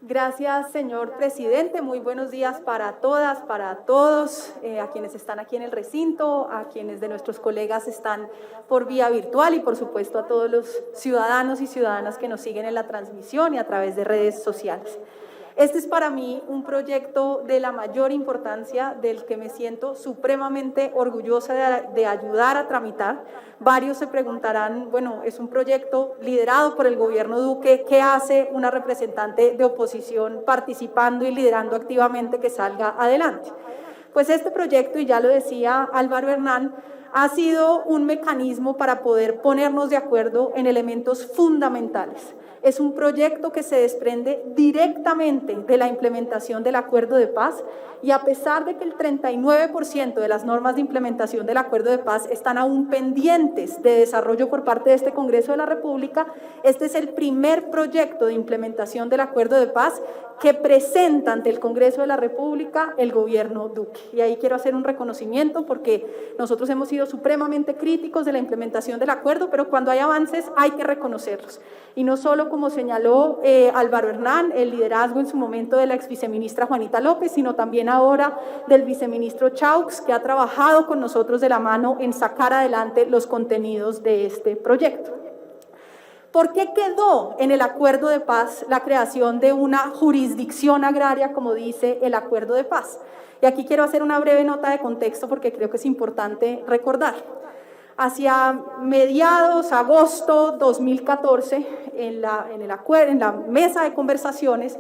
Gracias, señor presidente. Muy buenos días para todas, para todos, a quienes están aquí en el recinto, a quienes de nuestros colegas están por vía virtual y, por supuesto, a todos los ciudadanos y ciudadanas que nos siguen en la transmisión y a través de redes sociales. Este es para mí un proyecto de la mayor importancia, del que me siento supremamente orgullosa de ayudar a tramitar. Varios se preguntarán, bueno, es un proyecto liderado por el gobierno Duque, ¿qué hace una representante de oposición participando y liderando activamente que salga adelante? Pues este proyecto, y ya lo decía Álvaro Hernán, ha sido un mecanismo para poder ponernos de acuerdo en elementos fundamentales. Es un proyecto que se desprende directamente de la implementación del Acuerdo de Paz, y a pesar de que el 39% de las normas de implementación del Acuerdo de Paz están aún pendientes de desarrollo por parte de este Congreso de la República, este es el primer proyecto de implementación del Acuerdo de Paz que presenta ante el Congreso de la República el gobierno Duque. Y ahí quiero hacer un reconocimiento, porque nosotros hemos sido supremamente críticos de la implementación del acuerdo, pero cuando hay avances hay que reconocerlos. Y no solo, como señaló Álvaro Hernán, el liderazgo en su momento de la ex viceministra Juanita López, sino también ahora del viceministro Chaux, que ha trabajado con nosotros de la mano en sacar adelante los contenidos de este proyecto. ¿Por qué quedó en el Acuerdo de Paz la creación de una jurisdicción agraria, como dice el Acuerdo de Paz? Y aquí quiero hacer una breve nota de contexto, porque creo que es importante recordar. Hacia mediados, agosto 2014, en la mesa de conversaciones,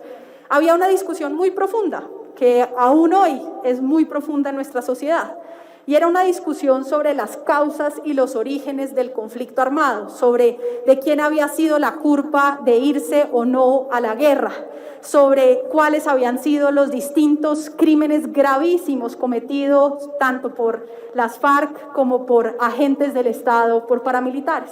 había una discusión muy profunda, que aún hoy es muy profunda en nuestra sociedad. Y era una discusión sobre las causas y los orígenes del conflicto armado, sobre de quién había sido la culpa de irse o no a la guerra, sobre cuáles habían sido los distintos crímenes gravísimos cometidos tanto por las FARC como por agentes del Estado, por paramilitares.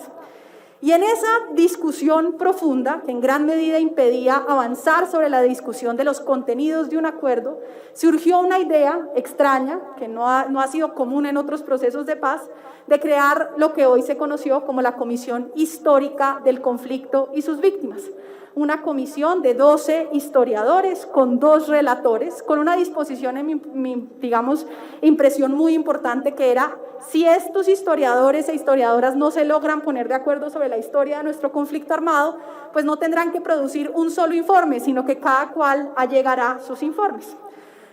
Y en esa discusión profunda, que en gran medida impedía avanzar sobre la discusión de los contenidos de un acuerdo, surgió una idea extraña, que no ha sido común en otros procesos de paz, de crear lo que hoy se conoció como la Comisión Histórica del Conflicto y sus Víctimas. Una comisión de 12 historiadores con 2 relatores, con una disposición, en mi impresión muy importante, que era: si estos historiadores e historiadoras no se logran poner de acuerdo sobre la historia de nuestro conflicto armado, pues no tendrán que producir un solo informe, sino que cada cual allegará sus informes.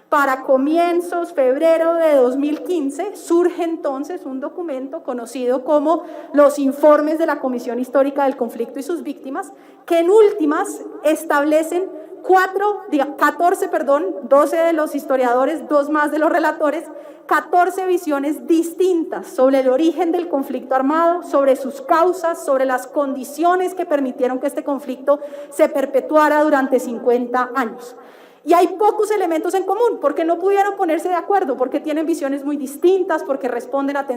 Para comienzos, febrero de 2015, surge entonces un documento conocido como los informes de la Comisión Histórica del Conflicto y sus Víctimas, que en últimas establecen 12 de los historiadores, 2 más de los relatores, 14 visiones distintas sobre el origen del conflicto armado, sobre sus causas, sobre las condiciones que permitieron que este conflicto se perpetuara durante 50 años. Y hay pocos elementos en común, porque no pudieron ponerse de acuerdo, porque tienen visiones muy distintas, porque responden a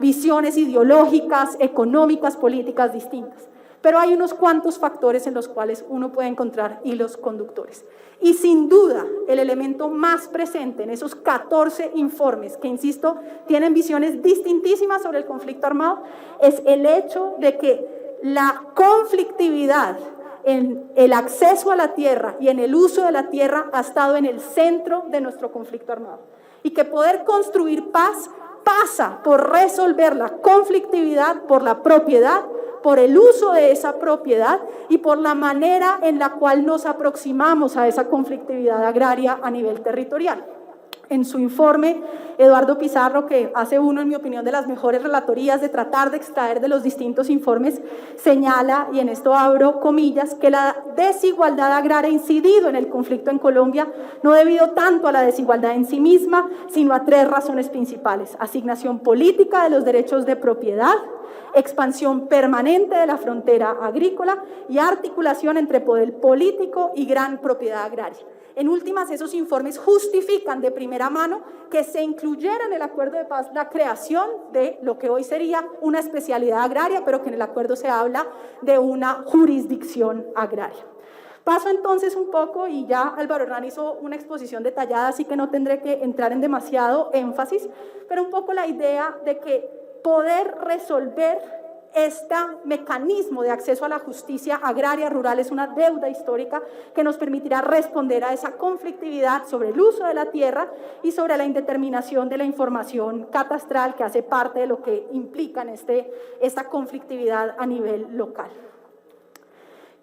visiones ideológicas, económicas, políticas distintas. Pero hay unos cuantos factores en los cuales uno puede encontrar hilos conductores. Y sin duda, el elemento más presente en esos 14 informes, que insisto, tienen visiones distintísimas sobre el conflicto armado, es el hecho de que la conflictividad en el acceso a la tierra y en el uso de la tierra ha estado en el centro de nuestro conflicto armado. Y que poder construir paz pasa por resolver la conflictividad, por la propiedad, por el uso de esa propiedad y por la manera en la cual nos aproximamos a esa conflictividad agraria a nivel territorial. En su informe, Eduardo Pizarro, que hace uno, en mi opinión, de las mejores relatorías de tratar de extraer de los distintos informes, señala, y en esto abro comillas, que la desigualdad agraria ha incidido en el conflicto en Colombia, no debido tanto a la desigualdad en sí misma, sino a 3 razones principales: asignación política de los derechos de propiedad, expansión permanente de la frontera agrícola y articulación entre poder político y gran propiedad agraria. En últimas, esos informes justifican de primera mano que se incluyera en el Acuerdo de Paz la creación de lo que hoy sería una especialidad agraria, pero que en el acuerdo se habla de una jurisdicción agraria. Paso entonces un poco, y ya Álvaro Hernán hizo una exposición detallada, así que no tendré que entrar en demasiado énfasis, pero un poco la idea de que poder resolver Este mecanismo de acceso a la justicia agraria rural es una deuda histórica que nos permitirá responder a esa conflictividad sobre el uso de la tierra y sobre la indeterminación de la información catastral que hace parte de lo que implica en esta conflictividad a nivel local.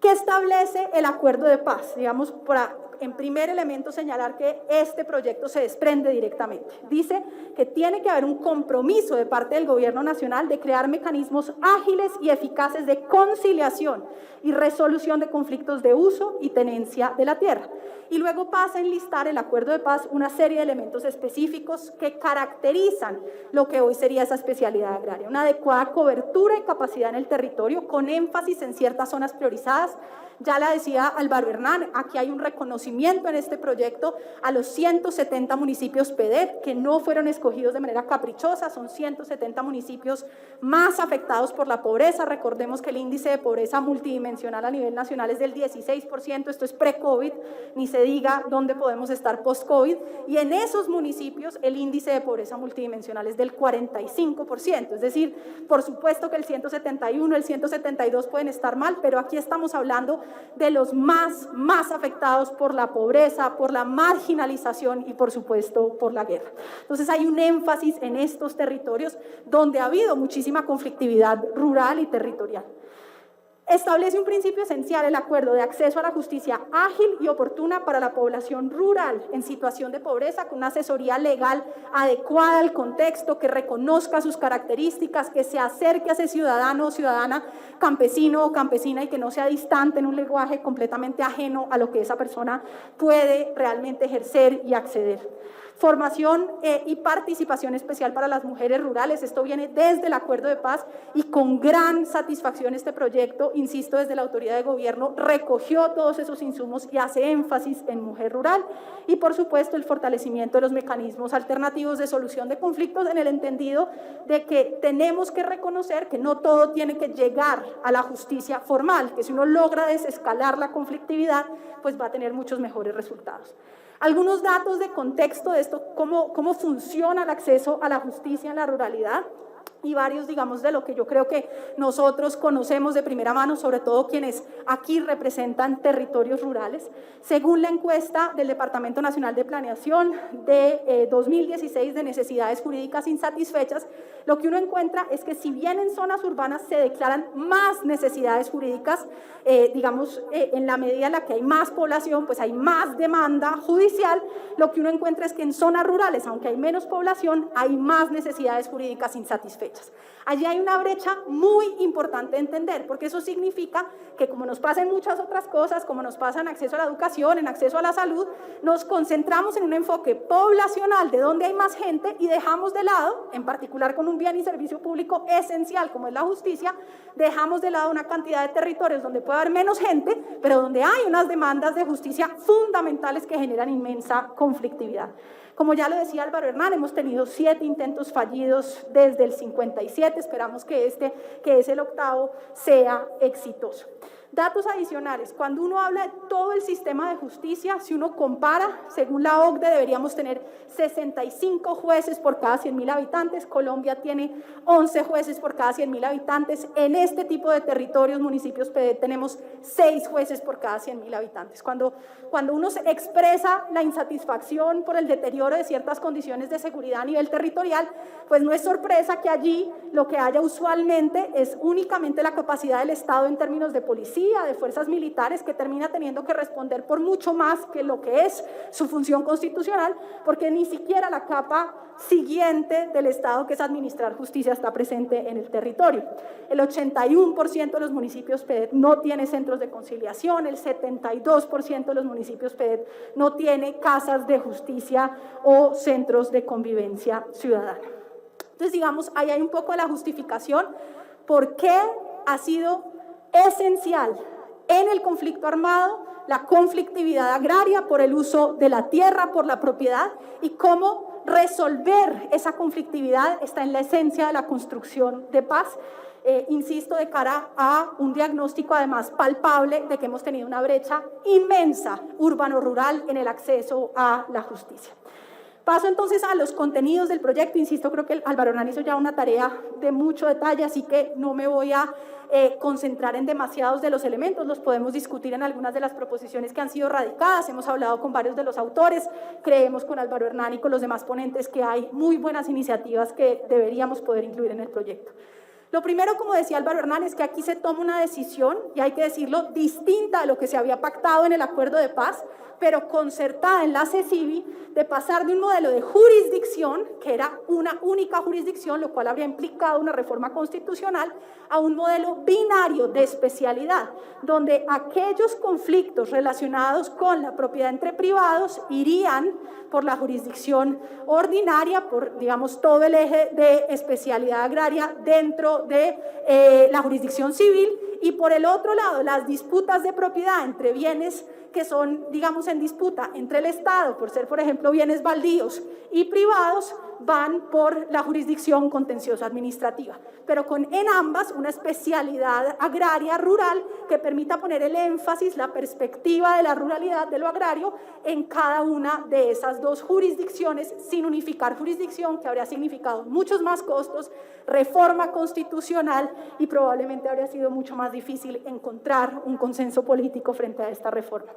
¿Qué establece el acuerdo de paz? Digamos, para en primer elemento señalar que este proyecto se desprende directamente. Dice que tiene que haber un compromiso de parte del gobierno nacional de crear mecanismos ágiles y eficaces de conciliación y resolución de conflictos de uso y tenencia de la tierra. Y luego pasa a enlistar el acuerdo de paz una serie de elementos específicos que caracterizan lo que hoy sería esa especialidad agraria. Una adecuada cobertura y capacidad en el territorio con énfasis en ciertas zonas priorizadas. Ya la decía Álvaro Hernán, aquí hay un reconocimiento en este proyecto a los 170 municipios PEDET que no fueron escogidos de manera caprichosa, son 170 municipios más afectados por la pobreza. Recordemos que el índice de pobreza multidimensional a nivel nacional es del 16%, esto es pre-COVID, ni se diga dónde podemos estar post-COVID, y en esos municipios el índice de pobreza multidimensional es del 45%, es decir, por supuesto que el 171, el 172 pueden estar mal, pero aquí estamos hablando de los más afectados por la pobreza, por la marginalización y por supuesto por la guerra. Entonces hay un énfasis en estos territorios donde ha habido muchísima conflictividad rural y territorial. Establece un principio esencial, el acuerdo de acceso a la justicia ágil y oportuna para la población rural en situación de pobreza, con una asesoría legal adecuada al contexto, que reconozca sus características, que se acerque a ese ciudadano o ciudadana, campesino o campesina, y que no sea distante en un lenguaje completamente ajeno a lo que esa persona puede realmente ejercer y acceder. Formación y participación especial para las mujeres rurales. Esto viene desde el acuerdo de paz y con gran satisfacción este proyecto, insisto, desde la autoridad de gobierno recogió todos esos insumos y hace énfasis en mujer rural. Y por supuesto el fortalecimiento de los mecanismos alternativos de solución de conflictos, en el entendido de que tenemos que reconocer que no todo tiene que llegar a la justicia formal, que si uno logra desescalar la conflictividad, pues va a tener muchos mejores resultados. Algunos datos de contexto de esto, cómo funciona el acceso a la justicia en la ruralidad, y varios, digamos, de lo que yo creo que nosotros conocemos de primera mano, sobre todo quienes aquí representan territorios rurales. Según la encuesta del Departamento Nacional de Planeación de 2016 de necesidades jurídicas insatisfechas, lo que uno encuentra es que si bien en zonas urbanas se declaran más necesidades jurídicas, en la medida en la que hay más población, pues hay más demanda judicial, lo que uno encuentra es que en zonas rurales, aunque hay menos población, hay más necesidades jurídicas insatisfechas. Allí hay una brecha muy importante de entender, porque eso significa que, como nos pasa en muchas otras cosas, como nos pasa en acceso a la educación, en acceso a la salud, nos concentramos en un enfoque poblacional de donde hay más gente y dejamos de lado, en particular con un bien y servicio público esencial como es la justicia, dejamos de lado una cantidad de territorios donde puede haber menos gente, pero donde hay unas demandas de justicia fundamentales que generan inmensa conflictividad. Como ya lo decía Álvaro Hernán, hemos tenido 7 intentos fallidos desde el 57, esperamos que que es el 8º, sea exitoso. Datos adicionales, cuando uno habla de todo el sistema de justicia, si uno compara, según la OCDE deberíamos tener 65 jueces por cada 100.000 habitantes, Colombia tiene 11 jueces por cada 100.000 habitantes, en este tipo de territorios, municipios PEDET, tenemos 6 jueces por cada 100.000 habitantes. Cuando uno expresa la insatisfacción por el deterioro de ciertas condiciones de seguridad a nivel territorial, pues no es sorpresa que allí lo que haya usualmente es únicamente la capacidad del Estado en términos de policía, de fuerzas militares, que termina teniendo que responder por mucho más que lo que es su función constitucional, porque ni siquiera la capa siguiente del Estado, que es administrar justicia, está presente en el territorio. El 81% de los municipios PEDET no tiene centros de conciliación, el 72% de los municipios PEDET no tiene casas de justicia o centros de convivencia ciudadana. Entonces, digamos, ahí hay un poco de la justificación por qué ha sido esencial en el conflicto armado la conflictividad agraria por el uso de la tierra, por la propiedad, y cómo resolver esa conflictividad está en la esencia de la construcción de paz. Insisto, de cara a un diagnóstico además palpable de que hemos tenido una brecha inmensa urbano-rural en el acceso a la justicia. Paso entonces a los contenidos del proyecto. Insisto, creo que Álvaro Hernán hizo ya una tarea de mucho detalle, así que no me voy a concentrar en demasiados de los elementos, los podemos discutir en algunas de las proposiciones que han sido radicadas, hemos hablado con varios de los autores, creemos con Álvaro Hernán y con los demás ponentes que hay muy buenas iniciativas que deberíamos poder incluir en el proyecto. Lo primero, como decía Álvaro Hernán, es que aquí se toma una decisión, y hay que decirlo, distinta a lo que se había pactado en el acuerdo de paz, pero concertada en la CECIBI, de pasar de un modelo de jurisdicción, que era una única jurisdicción, lo cual habría implicado una reforma constitucional, a un modelo binario de especialidad, donde aquellos conflictos relacionados con la propiedad entre privados irían por la jurisdicción ordinaria, por, digamos, todo el eje de especialidad agraria dentro de la jurisdicción civil, y por el otro lado, las disputas de propiedad entre bienes que son, digamos, en disputa entre el Estado, por ser, por ejemplo, bienes baldíos y privados, van por la jurisdicción contenciosa administrativa, pero con en ambas una especialidad agraria rural que permita poner el énfasis, la perspectiva de la ruralidad, de lo agrario, en cada una de esas dos jurisdicciones, sin unificar jurisdicción, que habría significado muchos más costos, reforma constitucional, y probablemente habría sido mucho más difícil encontrar un consenso político frente a esta reforma.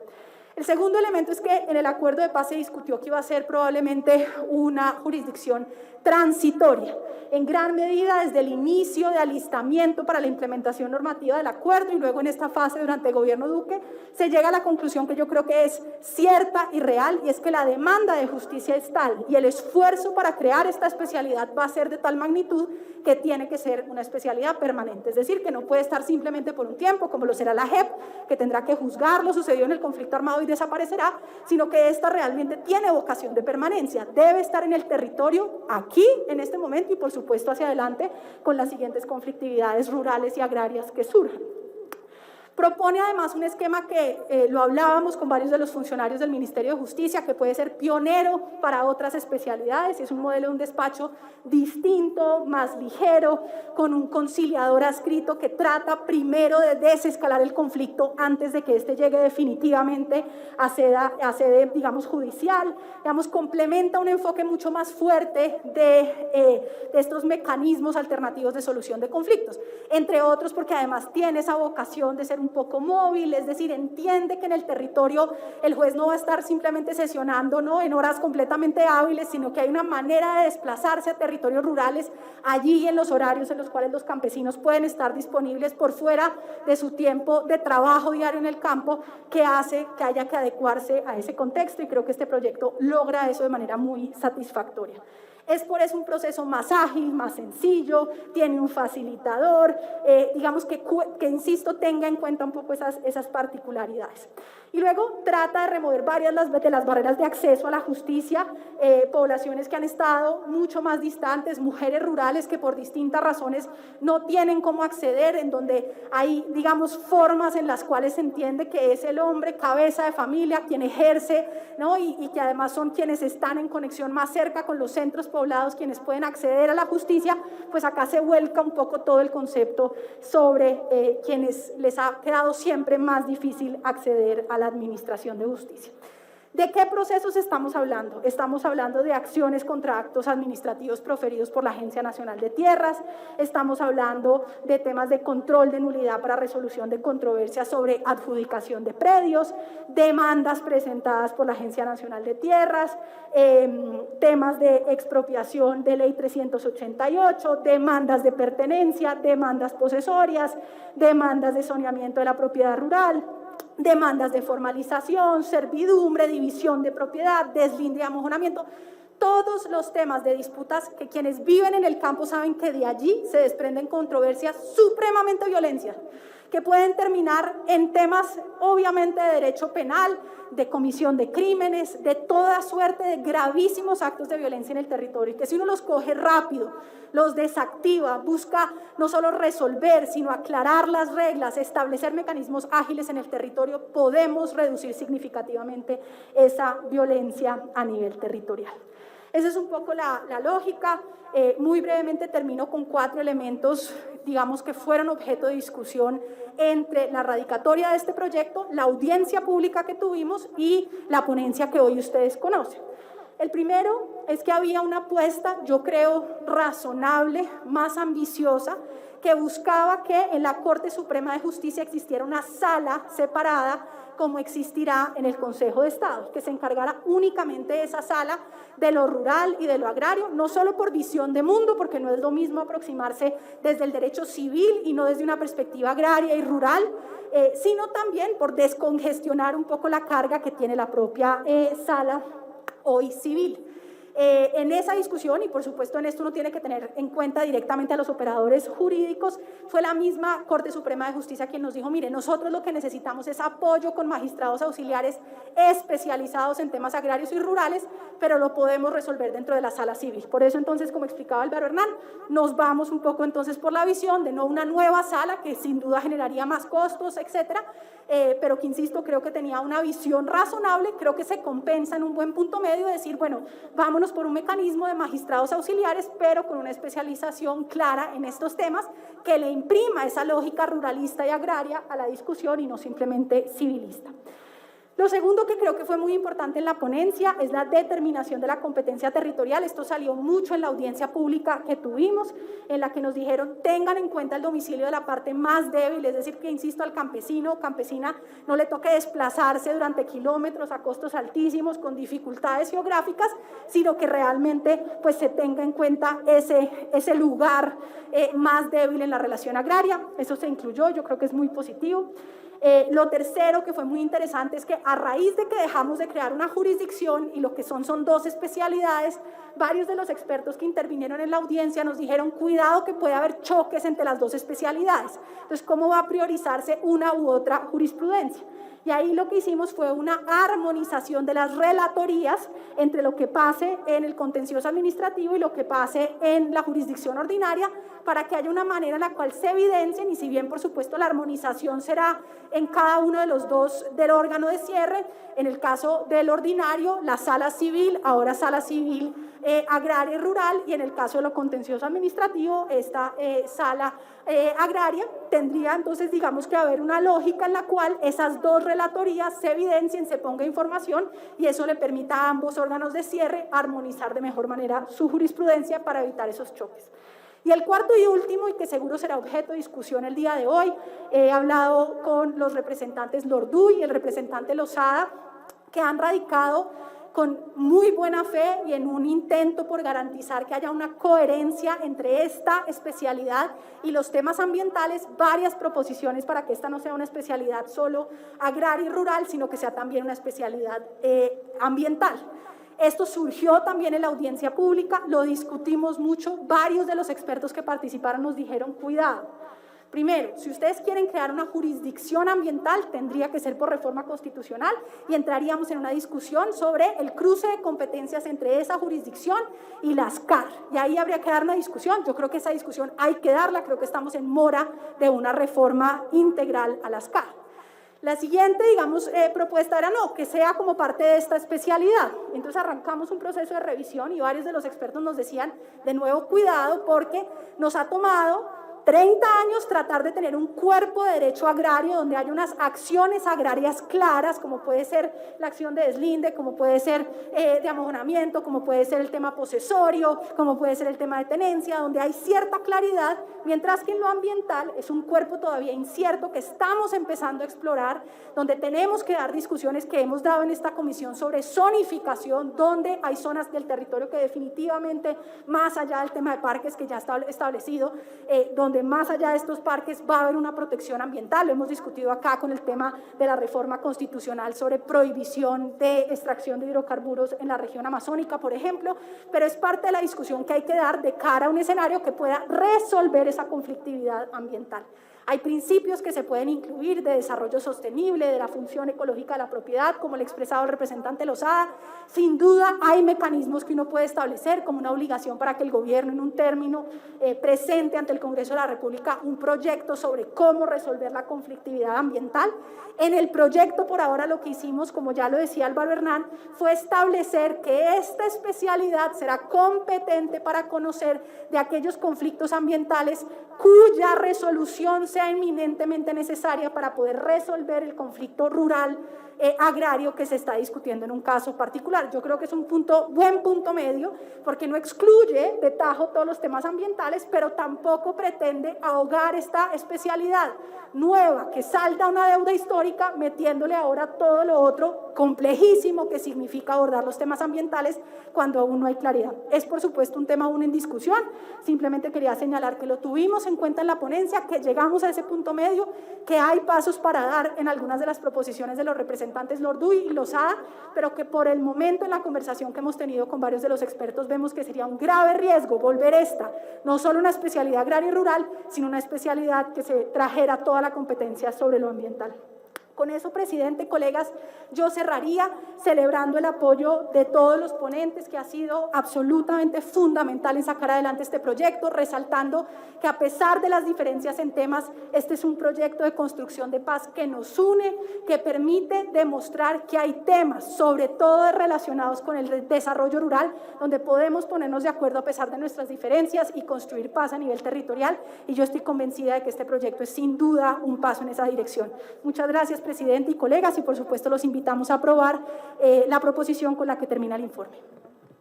El segundo elemento es que en el acuerdo de paz se discutió que iba a ser probablemente una jurisdicción transitoria, en gran medida desde el inicio de alistamiento para la implementación normativa del acuerdo, y luego en esta fase durante el gobierno Duque se llega a la conclusión que yo creo que es cierta y real, y es que la demanda de justicia es tal y el esfuerzo para crear esta especialidad va a ser de tal magnitud que tiene que ser una especialidad permanente, es decir, que no puede estar simplemente por un tiempo, como lo será la JEP, que tendrá que juzgar lo sucedido en el conflicto armado y desaparecerá, sino que esta realmente tiene vocación de permanencia, debe estar en el territorio aquí, en este momento, y por supuesto hacia adelante con las siguientes conflictividades rurales y agrarias que surjan. Propone además un esquema que lo hablábamos con varios de los funcionarios del Ministerio de Justicia, que puede ser pionero para otras especialidades, es un modelo de un despacho distinto, más ligero, con un conciliador adscrito que trata primero de desescalar el conflicto antes de que éste llegue definitivamente a sede, digamos, judicial, digamos, complementa un enfoque mucho más fuerte de estos mecanismos alternativos de solución de conflictos, entre otros porque además tiene esa vocación de ser un poco móvil, es decir, entiende que en el territorio el juez no va a estar simplemente sesionando, ¿no?, en horas completamente hábiles, sino que hay una manera de desplazarse a territorios rurales allí en los horarios en los cuales los campesinos pueden estar disponibles por fuera de su tiempo de trabajo diario en el campo, que hace que haya que adecuarse a ese contexto, y creo que este proyecto logra eso de manera muy satisfactoria. Es por eso un proceso más ágil, más sencillo, tiene un facilitador, digamos que insisto, tenga en cuenta un poco esas particularidades. Y luego trata de remover varias de las barreras de acceso a la justicia, poblaciones que han estado mucho más distantes, mujeres rurales que por distintas razones no tienen cómo acceder, en donde hay, digamos, formas en las cuales se entiende que es el hombre cabeza de familia quien ejerce, ¿no?, y que además son quienes están en conexión más cerca con los centros poblados, quienes pueden acceder a la justicia. Pues acá se vuelca un poco todo el concepto sobre quienes les ha quedado siempre más difícil acceder a la administración de justicia. ¿De qué procesos estamos hablando? Estamos hablando de acciones contra actos administrativos proferidos por la Agencia Nacional de Tierras, estamos hablando de temas de control de nulidad para resolución de controversias sobre adjudicación de predios, demandas presentadas por la Agencia Nacional de Tierras, temas de expropiación de Ley 388, demandas de pertenencia, demandas posesorias, demandas de zoneamiento de la propiedad rural, demandas de formalización, servidumbre, división de propiedad, deslinde y amojonamiento, todos los temas de disputas que quienes viven en el campo saben que de allí se desprenden controversias supremamente violentas, que pueden terminar en temas obviamente de derecho penal, de comisión de crímenes, de toda suerte de gravísimos actos de violencia en el territorio, y que si uno los coge rápido, los desactiva, busca no solo resolver, sino aclarar las reglas, establecer mecanismos ágiles en el territorio, podemos reducir significativamente esa violencia a nivel territorial. Esa es un poco la lógica. Muy brevemente termino con 4 elementos, digamos, que fueron objeto de discusión entre la radicatoria de este proyecto, la audiencia pública que tuvimos y la ponencia que hoy ustedes conocen. El primero es que había una apuesta, yo creo, razonable, más ambiciosa, que buscaba que en la Corte Suprema de Justicia existiera una sala separada, como existirá en el Consejo de Estado, que se encargara únicamente de esa sala de lo rural y de lo agrario, no solo por visión de mundo, porque no es lo mismo aproximarse desde el derecho civil y no desde una perspectiva agraria y rural, sino también por descongestionar un poco la carga que tiene la propia sala hoy civil. En esa discusión, y por supuesto en esto uno tiene que tener en cuenta directamente a los operadores jurídicos, fue la misma Corte Suprema de Justicia quien nos dijo, mire, nosotros lo que necesitamos es apoyo con magistrados auxiliares especializados en temas agrarios y rurales, pero lo podemos resolver dentro de la sala civil. Por eso entonces, como explicaba Álvaro Hernán, nos vamos un poco entonces por la visión de no una nueva sala que sin duda generaría más costos, etcétera, pero que insisto, creo que tenía una visión razonable, creo que se compensa en un buen punto medio de decir, bueno, vámonos por un mecanismo de magistrados auxiliares, pero con una especialización clara en estos temas que le imprima esa lógica ruralista y agraria a la discusión y no simplemente civilista. Lo segundo que creo que fue muy importante en la ponencia es la determinación de la competencia territorial. Esto salió mucho en la audiencia pública que tuvimos, en la que nos dijeron tengan en cuenta el domicilio de la parte más débil, es decir, que insisto al campesino o campesina no le toque desplazarse durante kilómetros a costos altísimos con dificultades geográficas, sino que realmente pues se tenga en cuenta ese lugar más débil en la relación agraria. Eso se incluyó, yo creo que es muy positivo. Lo tercero que fue muy interesante es que a raíz de que dejamos de crear una jurisdicción y lo que son dos especialidades, varios de los expertos que intervinieron en la audiencia nos dijeron cuidado que puede haber choques entre las dos especialidades. Entonces, ¿cómo va a priorizarse una u otra jurisprudencia? Y ahí lo que hicimos fue una armonización de las relatorías entre lo que pase en el contencioso administrativo y lo que pase en la jurisdicción ordinaria, para que haya una manera en la cual se evidencien, y si bien por supuesto la armonización será en cada uno de los dos del órgano de cierre, en el caso del ordinario, la sala civil, ahora sala civil agraria y rural, y en el caso de lo contencioso administrativo, esta sala agraria, tendría entonces digamos que haber una lógica en la cual esas dos relatorías se evidencien, se ponga información y eso le permita a ambos órganos de cierre armonizar de mejor manera su jurisprudencia para evitar esos choques. Y el cuarto y último, y que seguro será objeto de discusión el día de hoy, he hablado con los representantes Lordu y el representante Lozada, que han radicado con muy buena fe y en un intento por garantizar que haya una coherencia entre esta especialidad y los temas ambientales, varias proposiciones para que esta no sea una especialidad solo agraria y rural, sino que sea también una especialidad ambiental. Esto surgió también en la audiencia pública, lo discutimos mucho, varios de los expertos que participaron nos dijeron cuidado. Primero, si ustedes quieren crear una jurisdicción ambiental, tendría que ser por reforma constitucional y entraríamos en una discusión sobre el cruce de competencias entre esa jurisdicción y las CAR. Y ahí habría que dar una discusión. Yo creo que esa discusión hay que darla, creo que estamos en mora de una reforma integral a las CAR. La siguiente, digamos, propuesta era no, que sea como parte de esta especialidad. Entonces arrancamos un proceso de revisión y varios de los expertos nos decían, de nuevo, cuidado, porque nos ha tomado 30 años tratar de tener un cuerpo de derecho agrario donde haya unas acciones agrarias claras, como puede ser la acción de deslinde, como puede ser de amojonamiento, como puede ser el tema posesorio, como puede ser el tema de tenencia, donde hay cierta claridad, mientras que en lo ambiental es un cuerpo todavía incierto que estamos empezando a explorar, donde tenemos que dar discusiones que hemos dado en esta comisión sobre zonificación, donde hay zonas del territorio que definitivamente, más allá del tema de parques que ya está establecido, donde más allá de estos parques va a haber una protección ambiental. Lo hemos discutido acá con el tema de la reforma constitucional sobre prohibición de extracción de hidrocarburos en la región amazónica, por ejemplo, pero es parte de la discusión que hay que dar de cara a un escenario que pueda resolver esa conflictividad ambiental. Hay principios que se pueden incluir de desarrollo sostenible, de la función ecológica de la propiedad, como lo ha expresado el representante Lozada. Sin duda hay mecanismos que uno puede establecer como una obligación para que el gobierno en un término presente ante el Congreso de la República un proyecto sobre cómo resolver la conflictividad ambiental. En el proyecto por ahora lo que hicimos, como ya lo decía Álvaro Hernán, fue establecer que esta especialidad será competente para conocer de aquellos conflictos ambientales cuya resolución sea eminentemente necesaria para poder resolver el conflicto rural agrario que se está discutiendo en un caso particular. Yo creo que es un buen punto medio, porque no excluye de tajo todos los temas ambientales, pero tampoco pretende ahogar esta especialidad nueva que salda una deuda histórica, metiéndole ahora todo lo otro complejísimo que significa abordar los temas ambientales cuando aún no hay claridad. Es, por supuesto, un tema aún en discusión. Simplemente quería señalar que lo tuvimos en cuenta en la ponencia, que llegamos a ese punto medio, que hay pasos para dar en algunas de las proposiciones de los representantes Lorduy y Lozada, pero que por el momento en la conversación que hemos tenido con varios de los expertos vemos que sería un grave riesgo volver no solo una especialidad agraria y rural, sino una especialidad que se trajera toda la competencia sobre lo ambiental. Con eso, presidente, colegas, yo cerraría celebrando el apoyo de todos los ponentes, que ha sido absolutamente fundamental en sacar adelante este proyecto, resaltando que a pesar de las diferencias en temas, este es un proyecto de construcción de paz que nos une, que permite demostrar que hay temas, sobre todo relacionados con el desarrollo rural, donde podemos ponernos de acuerdo a pesar de nuestras diferencias y construir paz a nivel territorial, y yo estoy convencida de que este proyecto es sin duda un paso en esa dirección. Muchas gracias, presidente y colegas, y por supuesto los invitamos a aprobar la proposición con la que termina el informe.